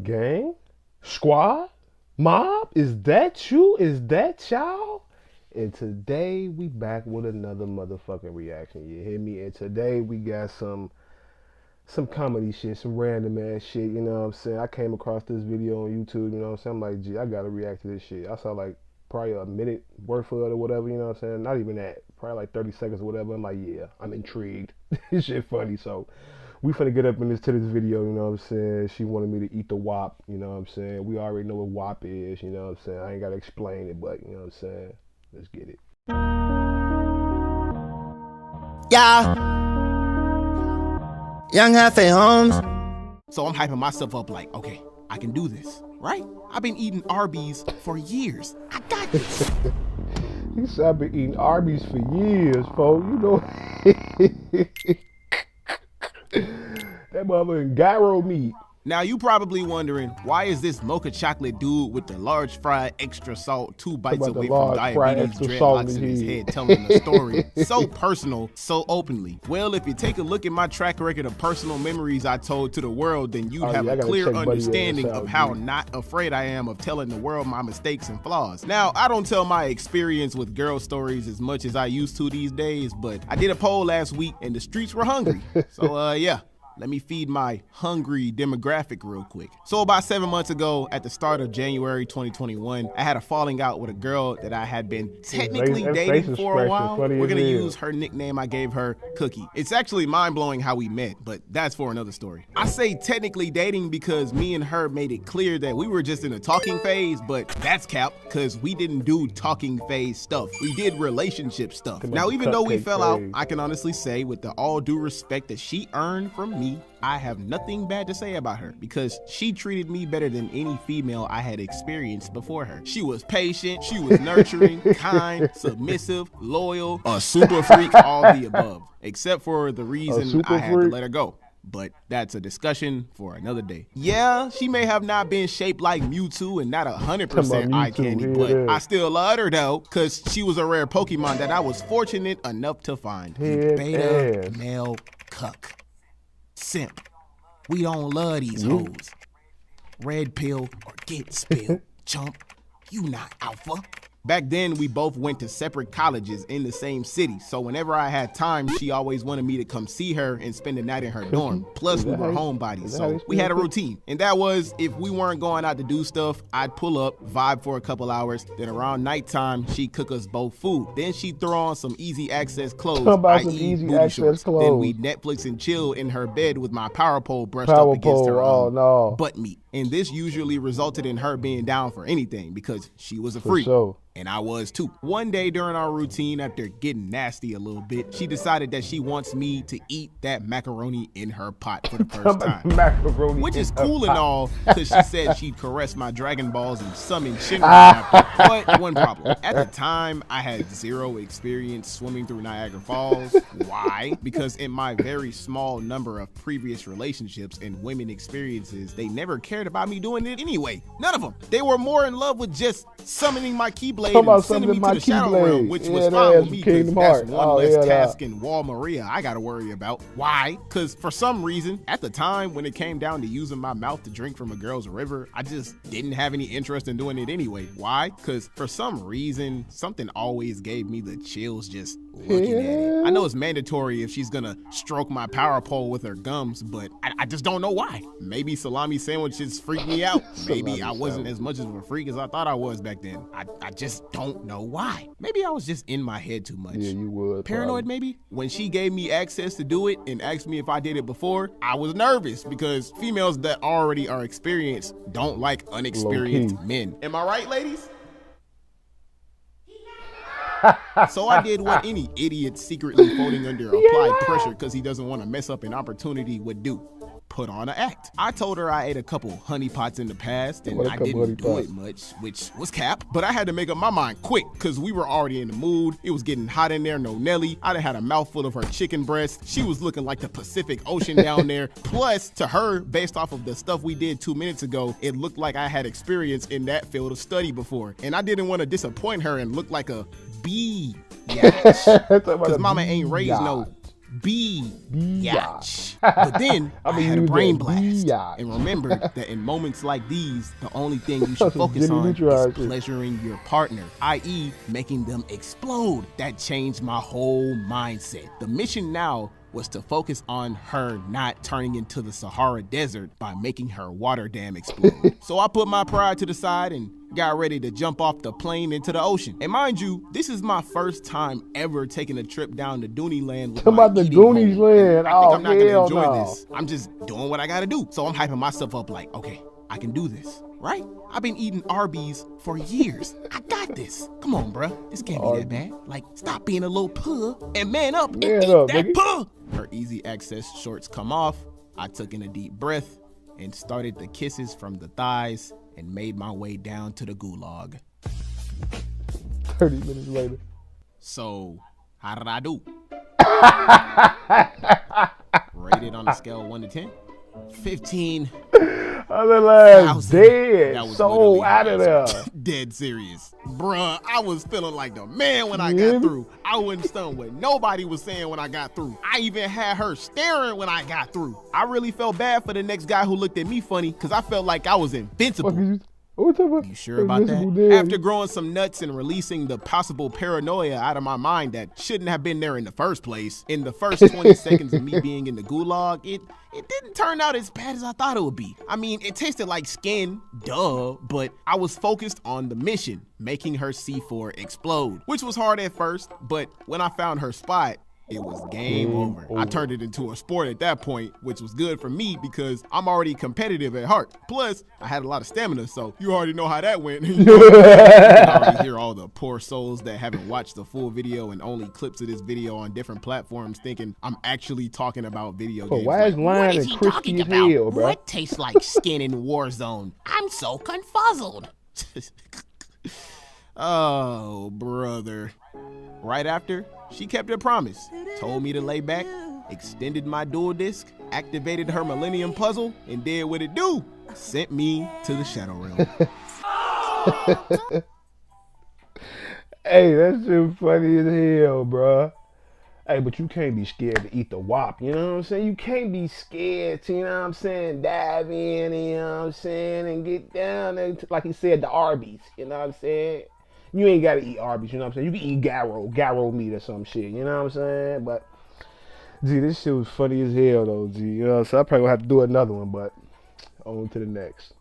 Gang? Squad? Mob? Is that you? Is that y'all? And today we back with another motherfucking reaction. You hear me? And today we got some comedy shit, some random ass shit, you know what I'm saying? I came across this video on YouTube, you know what I'm saying? I'm like, gee, I gotta react to this shit. I saw like probably a minute worth of it or whatever, you know what I'm saying? Not even that. Probably like 30 seconds or whatever. I'm like, yeah, I'm intrigued. This shit funny, so we finna get up in this video, you know what I'm saying? She wanted me to eat the WAP, you know what I'm saying? We already know what WAP is, you know what I'm saying? I ain't gotta explain it, but you know what I'm saying? Let's get it. Yeah, young Hefe Holmes. So I'm hyping myself up like, okay, I can do this, right? I've been eating Arby's for years. I got this. He said I've been eating Arby's for years, folks. You know, that mother gyro meat. Now you probably wondering, why is this mocha chocolate dude with the large fried extra salt 2 bites away from diabetes dreadlocks in his head telling a story so personal, so openly? Well, if you take a look at my track record of personal memories I told to the world, then you'd have a clear understanding of how not afraid I am of telling the world my mistakes and flaws. Now, I don't tell my experience with girl stories as much as I used to these days, but I did a poll last week and the streets were hungry. So, yeah. Let me feed my hungry demographic real quick. So about 7 months ago, at the start of January 2021, I had a falling out with a girl that I had been technically dating for a while. We're gonna use her nickname I gave her, Cookie. It's actually mind-blowing how we met, but that's for another story. I say technically dating because me and her made it clear that we were just in a talking phase, but that's cap, because we didn't do talking phase stuff. We did relationship stuff. Now, even though we fell out, I can honestly say with the all due respect that she earned from me, I have nothing bad to say about her because she treated me better than any female I had experienced before her. She was patient, she was nurturing, kind, submissive, loyal, a super freak, all the above, except for the reason I had to let her go. But that's a discussion for another day. Yeah, she may have not been shaped like Mewtwo and not 100% eye candy, but I still loved her though, because she was a rare Pokemon that I was fortunate enough to find. Beta male cuck. Simp. We don't love these hoes. Red pill or get spilled. Chump, you not alpha. Back then, we both went to separate colleges in the same city, so whenever I had time, she always wanted me to come see her and spend the night in her dorm. Plus, we were homebodies, so we had a routine. And that was, if we weren't going out to do stuff, I'd pull up, vibe for a couple hours, then around nighttime, she'd cook us both food. Then she'd throw on some easy access clothes, i.e. booty shorts. Then we'd Netflix and chill in her bed with my power pole brushed up against her butt meat. And this usually resulted in her being down for anything because she was a freak. And I was too. One day during our routine, after getting nasty a little bit, she decided that she wants me to eat that macaroni in her pot for the first time. Which is cool and all, because she said she'd caress my Dragon Balls and summon Shinra after. But one problem. At the time, I had zero experience swimming through Niagara Falls. Why? Because in my very small number of previous relationships and women experiences, they never cared about me doing it anyway. None of them. They were more in love with just summoning my Keyblade and sending me to the Shadow Realm, which was fine with me because that's one less task in Wall Maria I gotta worry about. Why? Because for some reason, at the time when it came down to using my mouth to drink from a girl's river, I just didn't have any interest in doing it anyway. Why? Because for some reason, something always gave me the chills just looking at it. I know it's mandatory if she's gonna stroke my power pole with her gums, but I just don't know why. Maybe salami sandwiches freak me out. Maybe I wasn't as much of a freak as I thought I was back then. I just don't know why. Maybe I was just in my head too much. Yeah, you would. Paranoid maybe? When she gave me access to do it and asked me if I did it before, I was nervous because females that already are experienced don't like unexperienced men. Am I right, ladies? So I did what any idiot secretly folding under applied pressure because he doesn't want to mess up an opportunity would do. Put on an act. I told her I ate a couple honey pots in the past and I didn't do it much, which was cap, but I had to make up my mind quick because we were already in the mood. It was getting hot in there, no Nelly. I done had a mouthful of her chicken breast. She was looking like the Pacific Ocean down there. Plus, to her, based off of the stuff we did 2 minutes ago, it looked like I had experience in that field of study before. And I didn't want to disappoint her and look like a bee. Yeah, because mama ain't raised no Biatch. But then I had a brain blast and remembered that in moments like these, the only thing you should focus on is pleasuring your partner, i.e. making them explode. That changed my whole mindset. The mission now was to focus on her not turning into the Sahara Desert by making her water dam explode. So I put my pride to the side and got ready to jump off the plane into the ocean. And mind you, this is my first time ever taking a trip down to Dooney Land with my eating Goonies land. I think I'm not gonna enjoy this. I'm just doing what I gotta do. So I'm hyping myself up like, okay, I can do this, right? I've been eating Arby's for years. I got this. Come on, bruh. This can't be that bad. Like, stop being a little puh and man up and eat that puh. Her easy access shorts come off. I took in a deep breath and started the kisses from the thighs and made my way down to the gulag. 30 minutes later. So, how did I do? Rated on a scale of 1 to 10? 15. Other ass dead. So out of there. Dead serious. Bruh, I was feeling like the man when I got through. I wasn't stunned what nobody was saying when I got through. I even had her staring when I got through. I really felt bad for the next guy who looked at me funny because I felt like I was invincible. You sure about that? After growing some nuts and releasing the possible paranoia out of my mind that shouldn't have been there in the first place, in the first 20 seconds of me being in the gulag, it didn't turn out as bad as I thought it would be. I mean, it tasted like skin, duh, but I was focused on the mission, making her C4 explode, which was hard at first, but when I found her spot, it was game over. I turned it into a sport at that point, which was good for me because I'm already competitive at heart. Plus, I had a lot of stamina, so you already know how that went. You can already hear all the poor souls that haven't watched the full video and only clips of this video on different platforms thinking I'm actually talking about video games. Why is Lion and crispy as hell, bro? What tastes like skin in Warzone? I'm so confuzzled. Oh, brother. Right after, she kept her promise, told me to lay back, extended my dual disc, activated her Millennium Puzzle, and did what it do. Sent me to the Shadow Realm. Hey, that shit funny as hell, bruh. Hey, but you can't be scared to eat the WAP, you know what I'm saying? You can't be scared to, you know what I'm saying, dive in, you know what I'm saying, and get down, and like he said, the Arby's, you know what I'm saying? You ain't gotta eat Arby's, you know what I'm saying? You can eat gyro meat or some shit, you know what I'm saying? But, gee, this shit was funny as hell, though, G. You know, so I probably gonna have to do another one, but on to the next.